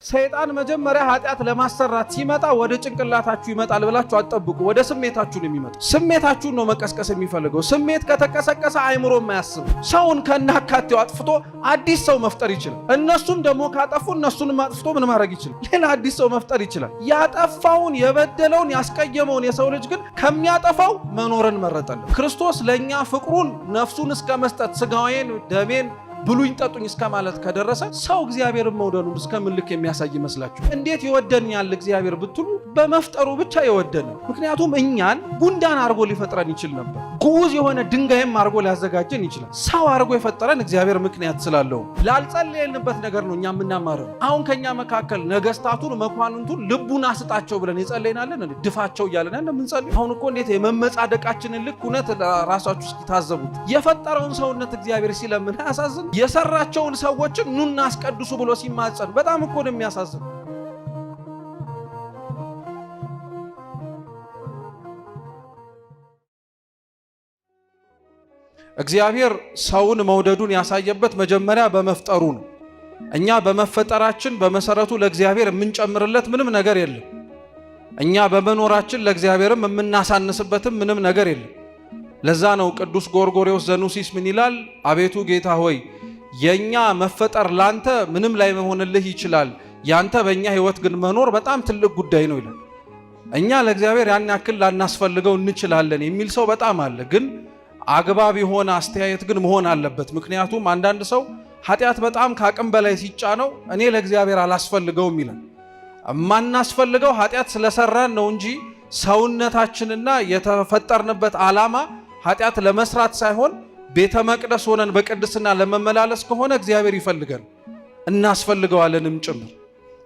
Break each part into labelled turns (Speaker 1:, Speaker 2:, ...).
Speaker 1: ሰይጣን መጀመሪያ ኃጢአት ለማሰራት ሲመጣ ወደ ጭንቅላታችሁ ይመጣል ብላችሁ አትጠብቁ። ወደ ስሜታችሁ ነው የሚመጣው። ስሜታችሁን ነው መቀስቀስ የሚፈልገው። ስሜት ከተቀሰቀሰ አይምሮ የማያስብ ሰውን ከናካቴው አጥፍቶ አዲስ ሰው መፍጠር ይችላል። እነሱም ደግሞ ካጠፉ እነሱንም አጥፍቶ ምን ማድረግ ይችላል? ሌላ አዲስ ሰው መፍጠር ይችላል። ያጠፋውን የበደለውን ያስቀየመውን የሰው ልጅ ግን ከሚያጠፋው መኖርን መረጠልን። ክርስቶስ ለኛ ፍቅሩን ነፍሱን እስከ መስጠት ስጋዌን ደሜን ብሉኝ ጠጡኝ እስከ ማለት ከደረሰ ሰው እግዚአብሔርን መውደዱን እስከምን ልክ የሚያሳይ ይመስላችሁ? እንዴት ይወደኛል እግዚአብሔር ብትሉ በመፍጠሩ ብቻ ይወደን። ምክንያቱም እኛን ጉንዳን አርጎ ሊፈጥረን ይችል ነበር። ጉዝ የሆነ ድንጋይም አርጎ ሊያዘጋጀን ይችላል። ሰው አርጎ የፈጠረን እግዚአብሔር ምክንያት ስላለው ላልጸለየንበት ነገር ነው እኛ የምናማረው። አሁን ከኛ መካከል ነገስታቱን መኳንንቱን ልቡን አስጣቸው ብለን የጸለይናለን እንዴ? ድፋቸው እያለን እንደምንጸልይ አሁን እኮ እንዴት የመመጻደቃችንን ልክ እውነት ራሳችሁ እስኪ ታዘቡት። የፈጠረውን ሰውነት እግዚአብሔር ሲለምን አያሳዝን? የሰራቸውን ሰዎችን ኑና አስቀድሱ ብሎ ሲማጸን በጣም እኮ ነው የሚያሳዝን። እግዚአብሔር ሰውን መውደዱን ያሳየበት መጀመሪያ በመፍጠሩ ነው። እኛ በመፈጠራችን በመሰረቱ ለእግዚአብሔር የምንጨምርለት ምንም ነገር የለም። እኛ በመኖራችን ለእግዚአብሔርም የምናሳንስበትም ምንም ነገር የለም። ለዛ ነው ቅዱስ ጎርጎርዮስ ዘኑሲስ ምን ይላል? አቤቱ ጌታ ሆይ የኛ መፈጠር ላንተ ምንም ላይ መሆንልህ ይችላል፣ ያንተ በእኛ ህይወት ግን መኖር በጣም ትልቅ ጉዳይ ነው ይላል። እኛ ለእግዚአብሔር ያን ያክል ላናስፈልገው እንችላለን የሚል ሰው በጣም አለ። ግን አግባብ የሆነ አስተያየት ግን መሆን አለበት። ምክንያቱም አንዳንድ ሰው ኃጢአት በጣም ከአቅም በላይ ሲጫነው እኔ ለእግዚአብሔር አላስፈልገውም ይላል። የማናስፈልገው ኃጢአት ስለሰራን ነው እንጂ ሰውነታችንና የተፈጠርንበት ዓላማ ኃጢአት ለመስራት ሳይሆን ቤተ መቅደስ ሆነን በቅድስና ለመመላለስ ከሆነ እግዚአብሔር ይፈልገን እናስፈልገዋለንም ጭምር።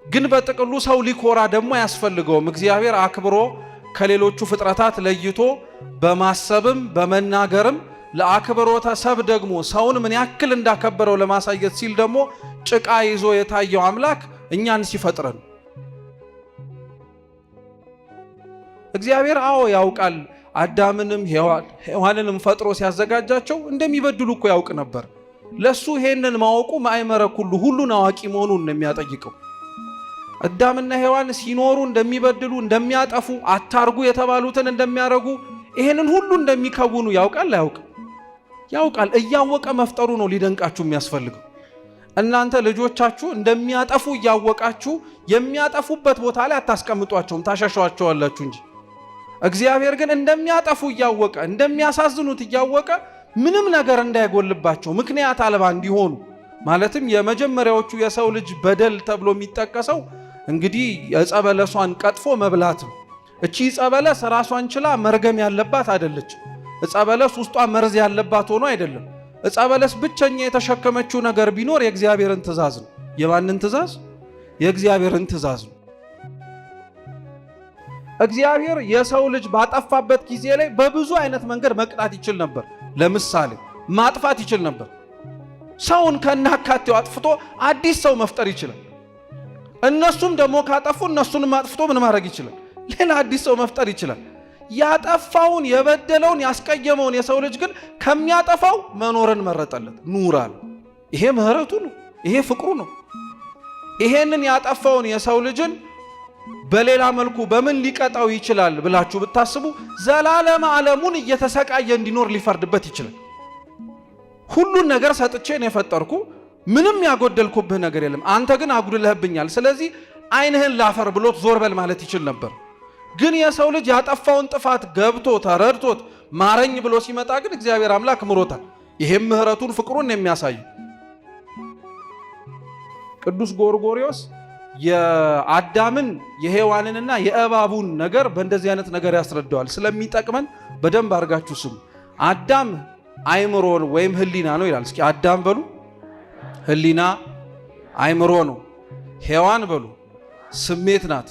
Speaker 1: ግን በጥቅሉ ሰው ሊኮራ ደግሞ አያስፈልገውም። እግዚአብሔር አክብሮ ከሌሎቹ ፍጥረታት ለይቶ በማሰብም በመናገርም ለአክብሮተ ሰብ ደግሞ ሰውን ምን ያክል እንዳከበረው ለማሳየት ሲል ደግሞ ጭቃ ይዞ የታየው አምላክ እኛን ሲፈጥረን እግዚአብሔር ያውቃል። አዳምንም ሔዋንንም ፈጥሮ ሲያዘጋጃቸው እንደሚበድሉ እኮ ያውቅ ነበር። ለሱ ይሄንን ማወቁ ማእመረ ኩሉ ሁሉን አዋቂ መሆኑን ነው የሚያጠይቀው። አዳምና ሔዋን ሲኖሩ እንደሚበድሉ እንደሚያጠፉ አታርጉ የተባሉትን እንደሚያረጉ ይሄንን ሁሉ እንደሚከውኑ ያውቃል። ያውቃል። እያወቀ መፍጠሩ ነው ሊደንቃችሁ የሚያስፈልገው። እናንተ ልጆቻችሁ እንደሚያጠፉ እያወቃችሁ የሚያጠፉበት ቦታ ላይ አታስቀምጧቸውም፣ ታሻሻዋቸዋላችሁ እንጂ እግዚአብሔር ግን እንደሚያጠፉ እያወቀ እንደሚያሳዝኑት እያወቀ ምንም ነገር እንዳይጎልባቸው ምክንያት አልባ እንዲሆኑ ማለትም የመጀመሪያዎቹ የሰው ልጅ በደል ተብሎ የሚጠቀሰው እንግዲህ የዕፀ በለሷን ቀጥፎ መብላት ነው። እቺ ዕፀ በለስ ራሷን ችላ መርገም ያለባት አይደለች። ዕፀ በለስ ውስጧ መርዝ ያለባት ሆኖ አይደለም። ዕፀ በለስ ብቸኛ የተሸከመችው ነገር ቢኖር የእግዚአብሔርን ትእዛዝ ነው። የማንን ትእዛዝ? የእግዚአብሔርን ትእዛዝ ነው። እግዚአብሔር የሰው ልጅ ባጠፋበት ጊዜ ላይ በብዙ አይነት መንገድ መቅጣት ይችል ነበር። ለምሳሌ ማጥፋት ይችል ነበር። ሰውን ከናካቴው አጥፍቶ አዲስ ሰው መፍጠር ይችላል። እነሱም ደግሞ ካጠፉ እነሱንም አጥፍቶ ምን ማድረግ ይችላል? ሌላ አዲስ ሰው መፍጠር ይችላል። ያጠፋውን የበደለውን ያስቀየመውን የሰው ልጅ ግን ከሚያጠፋው መኖርን መረጠለት። ኑራል። ይሄ ምህረቱ ነው። ይሄ ፍቅሩ ነው። ይሄንን ያጠፋውን የሰው ልጅን በሌላ መልኩ በምን ሊቀጣው ይችላል ብላችሁ ብታስቡ ዘላለም ዓለሙን እየተሰቃየ እንዲኖር ሊፈርድበት ይችላል። ሁሉን ነገር ሰጥቼ ነው የፈጠርኩ፣ ምንም ያጎደልኩብህ ነገር የለም፣ አንተ ግን አጉድለህብኛል፣ ስለዚህ ዓይንህን ላፈር ብሎት ዞር በል ማለት ይችል ነበር። ግን የሰው ልጅ ያጠፋውን ጥፋት ገብቶ ተረድቶት ማረኝ ብሎ ሲመጣ ግን እግዚአብሔር አምላክ ምሮታል። ይሄም ምህረቱን ፍቅሩን የሚያሳይ ቅዱስ ጎርጎርዮስ የአዳምን የሔዋንንና የእባቡን ነገር በእንደዚህ አይነት ነገር ያስረዳዋል። ስለሚጠቅመን በደንብ አድርጋችሁ ስሙ። አዳም አይምሮ ወይም ህሊና ነው ይላል። እስኪ አዳም በሉ ህሊና አይምሮ ነው። ሔዋን በሉ ስሜት ናት።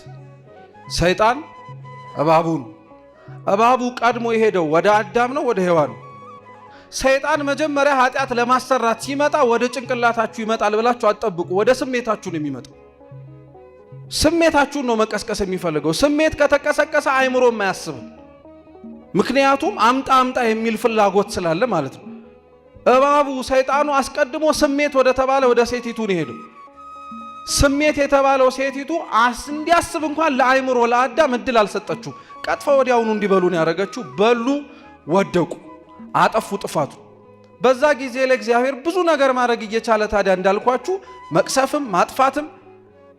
Speaker 1: ሰይጣን እባቡ ነው። እባቡ ቀድሞ የሄደው ወደ አዳም ነው ወደ ሔዋን ነው? ሰይጣን መጀመሪያ ኃጢአት ለማሰራት ሲመጣ ወደ ጭንቅላታችሁ ይመጣል ብላችሁ አትጠብቁ። ወደ ስሜታችሁ ነው የሚመጣው። ስሜታችሁን ነው መቀስቀስ የሚፈልገው። ስሜት ከተቀሰቀሰ አይምሮ የማያስብም። ምክንያቱም አምጣ የሚል ፍላጎት ስላለ ማለት ነው። እባቡ ሰይጣኑ አስቀድሞ ስሜት ወደ ተባለ ወደ ሴቲቱ ነው ሄደው። ስሜት የተባለው ሴቲቱ እንዲያስብ እንኳን ለአይምሮ ለአዳም እድል አልሰጠችው። ቀጥፋ ወዲያውኑ እንዲበሉን ያደረገችው። በሉ፣ ወደቁ፣ አጠፉ ጥፋቱ። በዛ ጊዜ ለእግዚአብሔር ብዙ ነገር ማድረግ እየቻለ ታዲያ እንዳልኳችሁ መቅሰፍም ማጥፋትም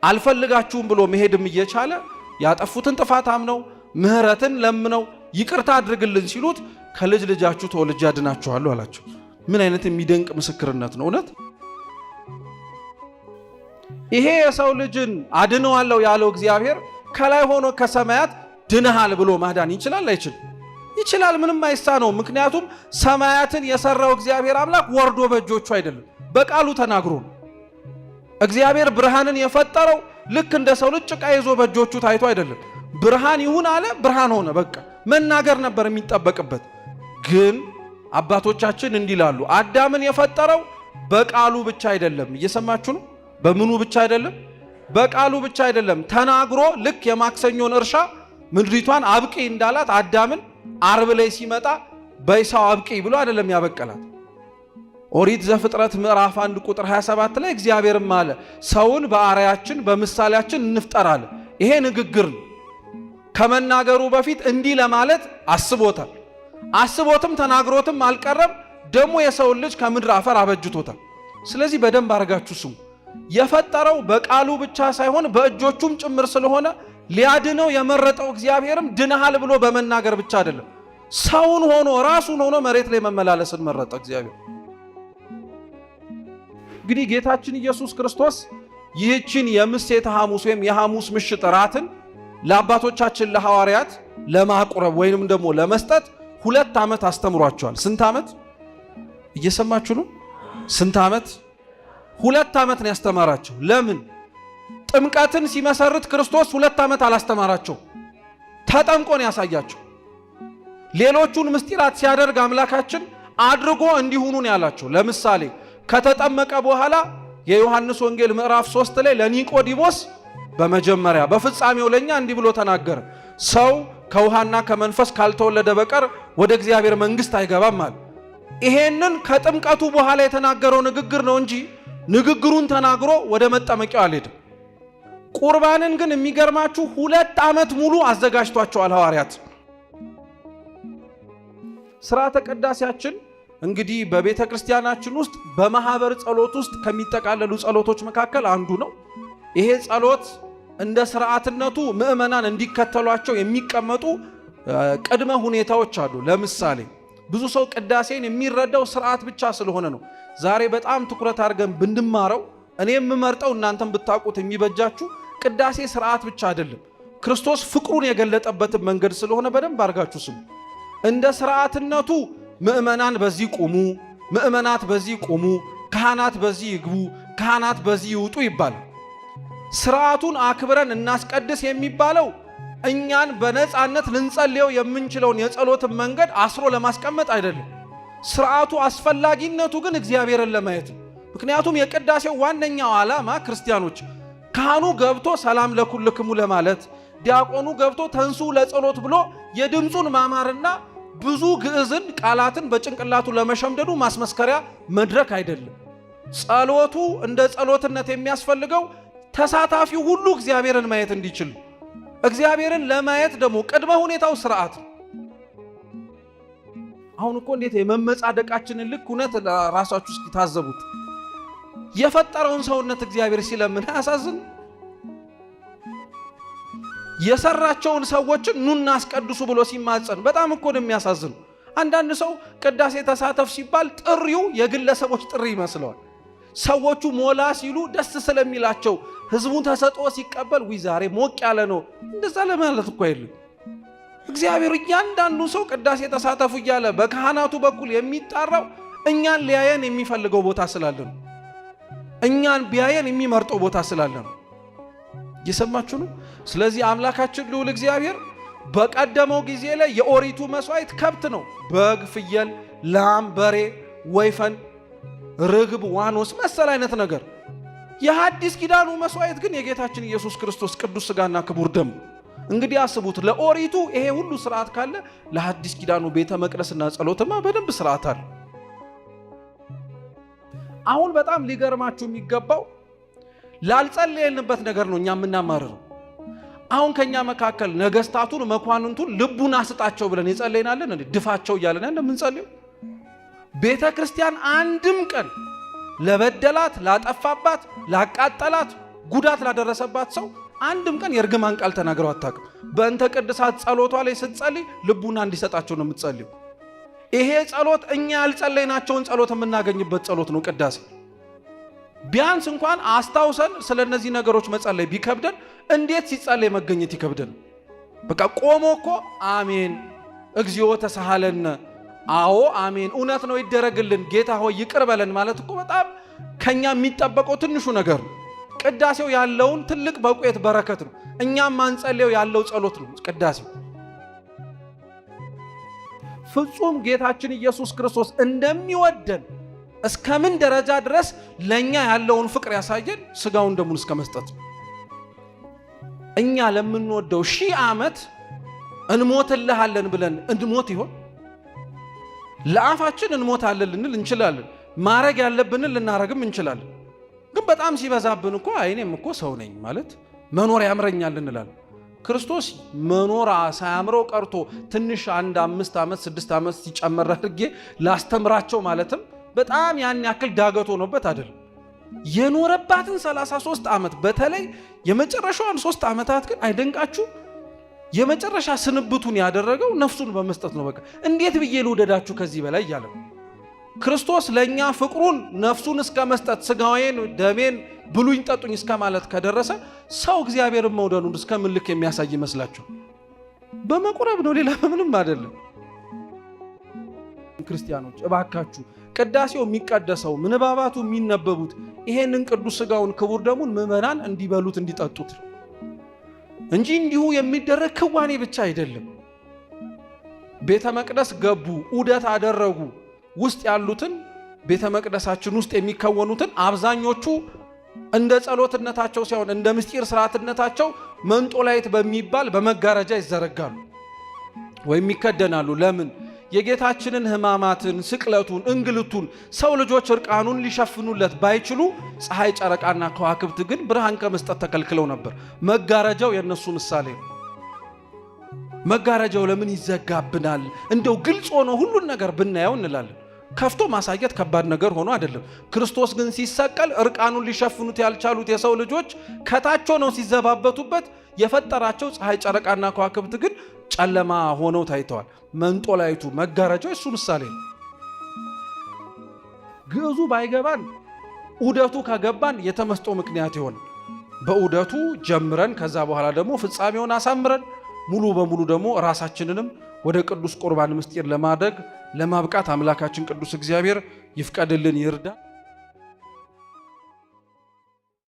Speaker 1: አልፈልጋችሁም ብሎ መሄድም እየቻለ ያጠፉትን ጥፋት አምነው ምህረትን ለምነው ይቅርታ አድርግልን ሲሉት ከልጅ ልጃችሁ ተወልጄ አድናችኋለሁ አላቸው። ምን አይነት የሚደንቅ ምስክርነት ነው! እውነት ይሄ የሰው ልጅን አድነዋለሁ ያለው እግዚአብሔር ከላይ ሆኖ ከሰማያት ድነሃል ብሎ ማዳን ይችላል አይችልም? ይችላል። ምንም አይሳነው። ምክንያቱም ሰማያትን የሰራው እግዚአብሔር አምላክ ወርዶ በእጆቹ አይደለም፣ በቃሉ ተናግሮ ነው። እግዚአብሔር ብርሃንን የፈጠረው ልክ እንደ ሰው ልጅ ጭቃ ይዞ በእጆቹ ታይቶ አይደለም። ብርሃን ይሁን አለ፣ ብርሃን ሆነ። በቃ መናገር ነበር የሚጠበቅበት። ግን አባቶቻችን እንዲላሉ አዳምን የፈጠረው በቃሉ ብቻ አይደለም። እየሰማችሁ ነው? በምኑ ብቻ አይደለም? በቃሉ ብቻ አይደለም። ተናግሮ ልክ የማክሰኞን እርሻ ምድሪቷን አብቂ እንዳላት አዳምን አርብ ላይ ሲመጣ በይሳው አብቂ ብሎ አይደለም ያበቀላት። ኦሪት ዘፍጥረት ምዕራፍ 1 ቁጥር 27 ላይ እግዚአብሔርም አለ ሰውን በአርአያችን በምሳሌያችን እንፍጠር አለ። ይሄ ንግግር ነው። ከመናገሩ በፊት እንዲህ ለማለት አስቦታል። አስቦትም ተናግሮትም አልቀረም። ደግሞ የሰውን ልጅ ከምድር አፈር አበጅቶታል። ስለዚህ በደንብ አድርጋችሁ ስሙ። የፈጠረው በቃሉ ብቻ ሳይሆን በእጆቹም ጭምር ስለሆነ ሊያድነው የመረጠው እግዚአብሔርም ድነሃል ብሎ በመናገር ብቻ አይደለም፣ ሰውን ሆኖ ራሱን ሆኖ መሬት ላይ መመላለስን መረጠ እግዚአብሔር። እንግዲህ ጌታችን ኢየሱስ ክርስቶስ ይህችን የምሴተ ሐሙስ ወይም የሐሙስ ምሽት ራትን ለአባቶቻችን ለሐዋርያት ለማቁረብ ወይንም ደግሞ ለመስጠት 2 ዓመት አስተምሯቸዋል። ስንት ዓመት? እየሰማችሁ ነው? ስንት ዓመት? 2 ዓመት ነው ያስተማራቸው። ለምን? ጥምቀትን ሲመሰርት ክርስቶስ 2 ዓመት አላስተማራቸው፣ ተጠምቆ ነው ያሳያቸው። ሌሎቹን ምስጢራት ሲያደርግ አምላካችን አድርጎ እንዲሁኑ ነው ያላቸው። ለምሳሌ ከተጠመቀ በኋላ የዮሐንስ ወንጌል ምዕራፍ 3 ላይ ለኒቆዲሞስ በመጀመሪያ በፍጻሜው ለኛ እንዲህ ብሎ ተናገረ። ሰው ከውሃና ከመንፈስ ካልተወለደ በቀር ወደ እግዚአብሔር መንግሥት አይገባም አለ። ይሄንን ከጥምቀቱ በኋላ የተናገረው ንግግር ነው እንጂ ንግግሩን ተናግሮ ወደ መጠመቂያው አልሄድም። ቁርባንን ግን የሚገርማችሁ 2 ዓመት ሙሉ አዘጋጅቷቸዋል ሐዋርያት። ሥርዓተ ቅዳሴያችን እንግዲህ በቤተ ክርስቲያናችን ውስጥ በማህበር ጸሎት ውስጥ ከሚጠቃለሉ ጸሎቶች መካከል አንዱ ነው። ይሄ ጸሎት እንደ ሥርዓትነቱ ምእመናን እንዲከተሏቸው የሚቀመጡ ቅድመ ሁኔታዎች አሉ። ለምሳሌ ብዙ ሰው ቅዳሴን የሚረዳው ሥርዓት ብቻ ስለሆነ ነው። ዛሬ በጣም ትኩረት አድርገን ብንማረው እኔ የምመርጠው እናንተም ብታውቁት የሚበጃችሁ ቅዳሴ ሥርዓት ብቻ አይደለም፣ ክርስቶስ ፍቅሩን የገለጠበትን መንገድ ስለሆነ በደንብ አድርጋችሁ ስሙ። እንደ ሥርዓትነቱ ምእመናን በዚህ ቁሙ፣ ምእመናት በዚህ ቁሙ፣ ካህናት በዚህ ይግቡ፣ ካህናት በዚህ ይውጡ ይባላል። ሥርዓቱን አክብረን እናስቀድስ የሚባለው እኛን በነፃነት ልንጸልየው የምንችለውን የጸሎትን መንገድ አስሮ ለማስቀመጥ አይደለም። ሥርዓቱ አስፈላጊነቱ ግን እግዚአብሔርን ለማየት ነው። ምክንያቱም የቅዳሴው ዋነኛው ዓላማ ክርስቲያኖች ካህኑ ገብቶ ሰላም ለኩልክሙ ለማለት፣ ዲያቆኑ ገብቶ ተንሱ ለጸሎት ብሎ የድምፁን ማማርና ብዙ ግዕዝን ቃላትን በጭንቅላቱ ለመሸምደዱ ማስመስከሪያ መድረክ አይደለም። ጸሎቱ እንደ ጸሎትነት የሚያስፈልገው ተሳታፊው ሁሉ እግዚአብሔርን ማየት እንዲችል። እግዚአብሔርን ለማየት ደግሞ ቅድመ ሁኔታው ሥርዓት። አሁን እኮ እንዴት የመመጻደቃችንን ልክ እውነት ራሳችሁ እስኪ ታዘቡት። የፈጠረውን ሰውነት እግዚአብሔር ሲለምን አያሳዝን? የሰራቸውን ሰዎችን ኑና አስቀድሱ ብሎ ሲማጸን በጣም እኮ ነው የሚያሳዝን። አንዳንድ ሰው ቅዳሴ ተሳተፍ ሲባል ጥሪው የግለሰቦች ጥሪ ይመስለዋል። ሰዎቹ ሞላ ሲሉ ደስ ስለሚላቸው ህዝቡን ተሰጥኦ ሲቀበል ዛሬ ሞቅ ያለ ነው እንደዛ ለማለት እኮ አይደለም። እግዚአብሔር እያንዳንዱ ሰው ቅዳሴ ተሳተፉ እያለ በካህናቱ በኩል የሚጣራው እኛን ሊያየን የሚፈልገው ቦታ ስላለ ነው። እኛን ቢያየን የሚመርጠው ቦታ ስላለ ነው። እየሰማችሁ ነው? ስለዚህ አምላካችን ልዑል እግዚአብሔር በቀደመው ጊዜ ላይ የኦሪቱ መስዋዕት ከብት ነው። በግ፣ ፍየል፣ ላም፣ በሬ፣ ወይፈን፣ ርግብ፣ ዋኖስ መሰል አይነት ነገር። የሐዲስ ኪዳኑ መስዋዕት ግን የጌታችን ኢየሱስ ክርስቶስ ቅዱስ ሥጋና ክቡር ደም። እንግዲህ አስቡት፣ ለኦሪቱ ይሄ ሁሉ ስርዓት ካለ ለሐዲስ ኪዳኑ ቤተ መቅደስና ጸሎትማ በደንብ ስርዓት አለ። አሁን በጣም ሊገርማችሁ የሚገባው ላልጸለየንበት ነገር ነው እኛ የምናማርረው። አሁን ከኛ መካከል ነገስታቱን መኳንንቱን ልቡን አስጣቸው ብለን የጸለይናለን እንዴ? ድፋቸው እያለን ያለ ምን ጸልዩ? ቤተ ክርስቲያን አንድም ቀን ለበደላት፣ ላጠፋባት፣ ላቃጠላት፣ ጉዳት ላደረሰባት ሰው አንድም ቀን የርግማን ቃል ተናግረው አታውቅም። በእንተ ቅድሳት ጸሎቷ ላይ ስትጸልይ ልቡና እንዲሰጣቸው ነው የምትጸልዩ። ይሄ ጸሎት እኛ ያልጸለይናቸውን ጸሎት የምናገኝበት ጸሎት ነው ቅዳሴ። ቢያንስ እንኳን አስታውሰን ስለነዚህ ነገሮች መጸለይ ቢከብደን እንዴት ሲጸለይ መገኘት ይከብደን? በቃ ቆሞ እኮ አሜን እግዚኦ ተሳሃለነ፣ አዎ አሜን እውነት ነው ይደረግልን፣ ጌታ ሆይ ይቅር በለን ማለት እኮ በጣም ከኛ የሚጠበቀው ትንሹ ነገር ነው። ቅዳሴው ያለውን ትልቅ በቁየት በረከት ነው። እኛም ማንጸልየው ያለው ጸሎት ነው ቅዳሴው። ፍጹም ጌታችን ኢየሱስ ክርስቶስ እንደሚወደን እስከምን ደረጃ ድረስ ለኛ ያለውን ፍቅር ያሳየን ስጋውን ደሙን እስከ መስጠት። እኛ ለምንወደው 1000 ዓመት እንሞትልሃለን ብለን እንድሞት ይሆን? ለአፋችን እንሞታለን ልንል እንችላለን። ማረግ ያለብንን ልናረግም እንችላለን። ግን በጣም ሲበዛብን እኮ እኔም እኮ ሰው ነኝ ማለት መኖር ያምረኛል እንላለን። ክርስቶስ መኖር ሳያምረው ቀርቶ ትንሽ 1 5 ዓመት 6 ዓመት ሲጨመር አድርጌ ላስተምራቸው ማለትም በጣም ያን ያክል ዳገት ሆኖበት አይደለም። የኖረባትን 33 ዓመት በተለይ የመጨረሻውን 3 ዓመታት ግን አይደንቃችሁ? የመጨረሻ ስንብቱን ያደረገው ነፍሱን በመስጠት ነው። በቃ እንዴት ብዬ ልውደዳችሁ ከዚህ በላይ እያለ ክርስቶስ ለኛ ፍቅሩን ነፍሱን እስከ መስጠት ስጋዌን ደሜን ብሉኝ ጠጡኝ እስከ ማለት ከደረሰ ሰው እግዚአብሔርን መውደዱን እስከ ምን ልክ የሚያሳይ ይመስላችሁ? በመቁረብ ነው፣ ሌላ ምንም አይደለም። ክርስቲያኖች እባካችሁ ቅዳሴው የሚቀደሰው ምንባባቱ የሚነበቡት ይሄንን ቅዱስ ስጋውን ክቡር ደሙን ምዕመናን እንዲበሉት እንዲጠጡት እንጂ እንዲሁ የሚደረግ ክዋኔ ብቻ አይደለም። ቤተ መቅደስ ገቡ፣ ዑደት አደረጉ። ውስጥ ያሉትን ቤተ መቅደሳችን ውስጥ የሚከወኑትን አብዛኞቹ እንደ ጸሎትነታቸው ሳይሆን እንደ ምስጢር ስርዓትነታቸው መንጦላይት በሚባል በመጋረጃ ይዘረጋሉ ወይም ይከደናሉ። ለምን? የጌታችንን ሕማማትን፣ ስቅለቱን፣ እንግልቱን ሰው ልጆች እርቃኑን ሊሸፍኑለት ባይችሉ ፀሐይ፣ ጨረቃና ከዋክብት ግን ብርሃን ከመስጠት ተከልክለው ነበር። መጋረጃው የነሱ ምሳሌ ነው። መጋረጃው ለምን ይዘጋብናል? እንደው ግልጽ ሆኖ ሁሉን ነገር ብናየው እንላለን። ከፍቶ ማሳየት ከባድ ነገር ሆኖ አይደለም። ክርስቶስ ግን ሲሰቀል እርቃኑን ሊሸፍኑት ያልቻሉት የሰው ልጆች ከታች ሆነው ሲዘባበቱበት የፈጠራቸው ፀሐይ፣ ጨረቃና ከዋክብት ግን ጨለማ ሆነው ታይተዋል። መንጦላይቱ መጋረጃው እሱ ምሳሌ ነው። ግዕዙ ባይገባን ዑደቱ ከገባን የተመስጦ ምክንያት ይሆን። በዑደቱ ጀምረን ከዛ በኋላ ደግሞ ፍጻሜውን አሳምረን ሙሉ በሙሉ ደግሞ ራሳችንንም ወደ ቅዱስ ቁርባን ምስጢር ለማድረግ ለማብቃት አምላካችን ቅዱስ እግዚአብሔር ይፍቀድልን፣ ይርዳ።